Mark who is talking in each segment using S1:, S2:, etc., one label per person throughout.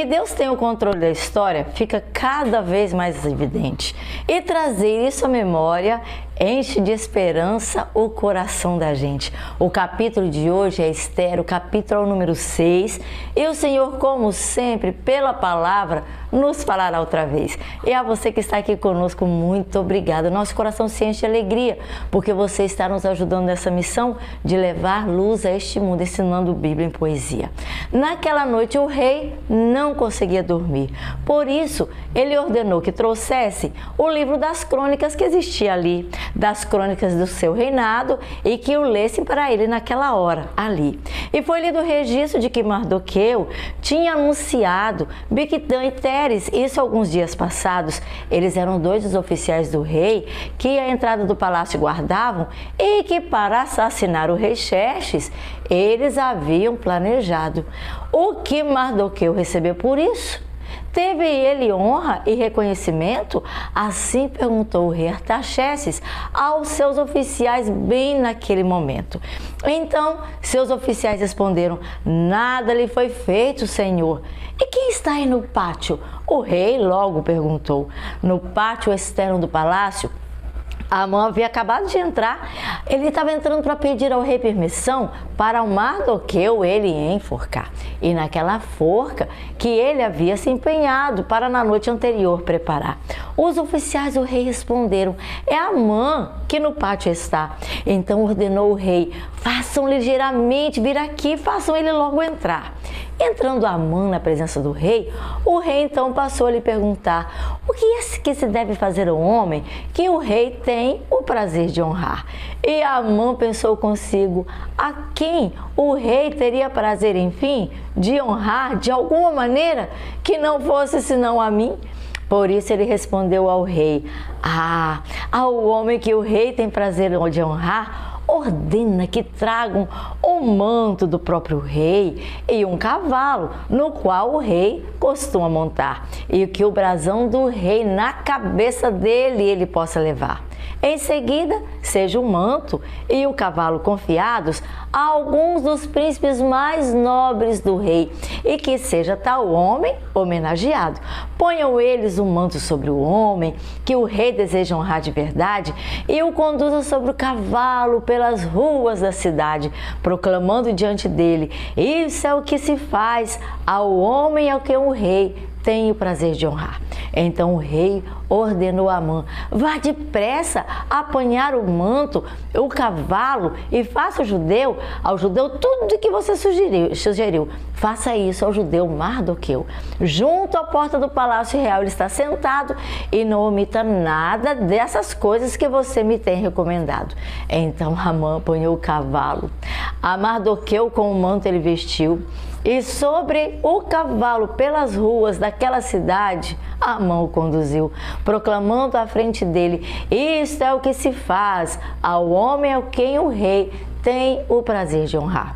S1: que Deus tem o controle da história fica cada vez mais evidente. E trazer isso à memória enche de esperança o coração da gente. O capítulo de hoje é Esther, o capítulo número 6. E o Senhor, como sempre, pela palavra, nos falará outra vez. E a você que está aqui conosco, muito obrigada. Nosso coração se enche de alegria, porque você está nos ajudando nessa missão de levar luz a este mundo, ensinando Bíblia em poesia. Naquela noite, o rei não conseguia dormir. Por isso, ele ordenou que trouxesse o livro das crônicas que existia ali, das crônicas do seu reinado, e que o lessem para ele naquela hora, ali. E foi lido o registro de que Mardoqueu tinha anunciado Bigtã e Teres, isso alguns dias passados. Eles eram dois dos oficiais do rei que a entrada do palácio guardavam e que para assassinar o rei Xerxes, eles haviam planejado. O que Mardoqueu recebeu por isso? Teve ele honra e reconhecimento? Assim perguntou o rei Artaxerxes aos seus oficiais bem naquele momento. Então, seus oficiais responderam: nada lhe foi feito, senhor. E quem está aí no pátio? O rei logo perguntou. No pátio externo do palácio, Amã havia acabado de entrar. Ele estava entrando para pedir ao rei permissão para o Mardoqueu ele enforcar. E naquela forca que ele havia se empenhado para na noite anterior preparar. Os oficiais do rei responderam: é Amã que no pátio está. Então ordenou o rei: façam ligeiramente vir aqui, façam ele logo entrar. Entrando Amã na presença do rei, o rei então passou a lhe perguntar: o que é que se deve fazer ao homem que o rei tem o prazer de honrar? E Amã pensou consigo: a quem o rei teria prazer, enfim, de honrar de alguma maneira que não fosse senão a mim? Por isso ele respondeu ao rei: ao homem que o rei tem prazer de honrar, ordena que tragam o manto do próprio rei e um cavalo, no qual o rei costuma montar, e que o brasão do rei na cabeça dele ele possa levar. Em seguida, seja o manto e o cavalo confiados a alguns dos príncipes mais nobres do rei, e que seja tal homem homenageado. Ponham eles o manto sobre o homem que o rei deseja honrar de verdade e o conduzam sobre o cavalo pelas ruas da cidade, proclamando diante dele: isso é o que se faz ao homem ao que o rei tem o prazer de honrar. Então o rei ordenou a Amã: vá depressa apanhar o manto, o cavalo, e faça ao judeu tudo o que você sugeriu. Faça isso ao judeu Mardoqueu. Junto à porta do palácio real ele está sentado, e não omita nada dessas coisas que você me tem recomendado. Então Amã apanhou o cavalo. A Mardoqueu com o manto ele vestiu, e sobre o cavalo pelas ruas daquela cidade, Amã o conduziu, proclamando à frente dele: isto é o que se faz ao homem a quem o rei tem o prazer de honrar.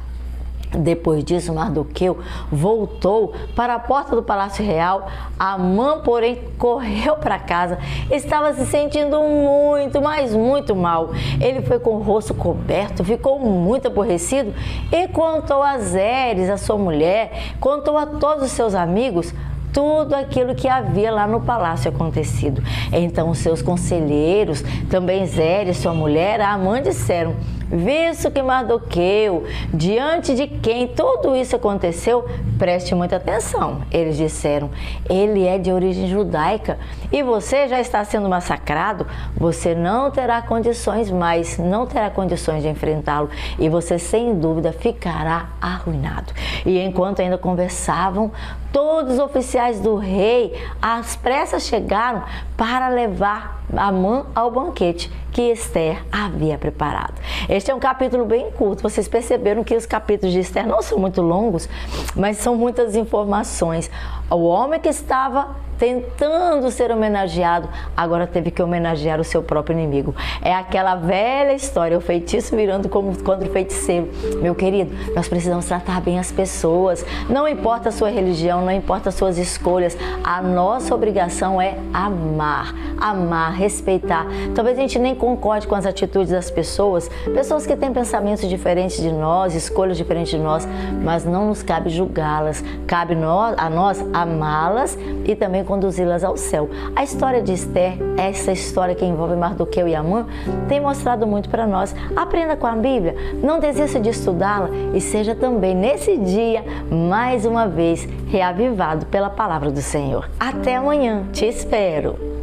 S1: Depois disso, Mardoqueu voltou para a porta do palácio real. Amã, porém, correu para casa. Estava se sentindo muito, mas muito mal. Ele foi com o rosto coberto, ficou muito aborrecido e contou a Zeres, a sua mulher, contou a todos os seus amigos tudo aquilo que havia lá no palácio acontecido. Então os seus conselheiros, também Zeres, sua mulher, a Amã, disseram: visto que Mardoqueu, diante de quem tudo isso aconteceu, preste muita atenção. Eles disseram: ele é de origem judaica e você já está sendo massacrado. Você não terá condições de enfrentá-lo, e você sem dúvida ficará arruinado. E enquanto ainda conversavam, todos os oficiais do rei às pressas chegaram para levar Amã ao banquete que Esther havia preparado. Este é um capítulo bem curto. Vocês perceberam que os capítulos de Esther não são muito longos, mas são muitas informações. O homem que estava tentando ser homenageado, agora teve que homenagear o seu próprio inimigo. É aquela velha história, o feitiço virando contra o feiticeiro. Meu querido, nós precisamos tratar bem as pessoas. Não importa a sua religião, não importa as suas escolhas. A nossa obrigação é amar, respeitar. Talvez a gente nem concorde com as atitudes das pessoas que têm pensamentos diferentes de nós, escolhas diferentes de nós, mas não nos cabe julgá-las. Cabe a nós amá-las e também conduzi-las ao céu. A história de Esther, essa história que envolve Mardoqueu e Amã, tem mostrado muito para nós. Aprenda com a Bíblia, não desista de estudá-la e seja também nesse dia, mais uma vez, reavivado pela palavra do Senhor. Até amanhã, te espero!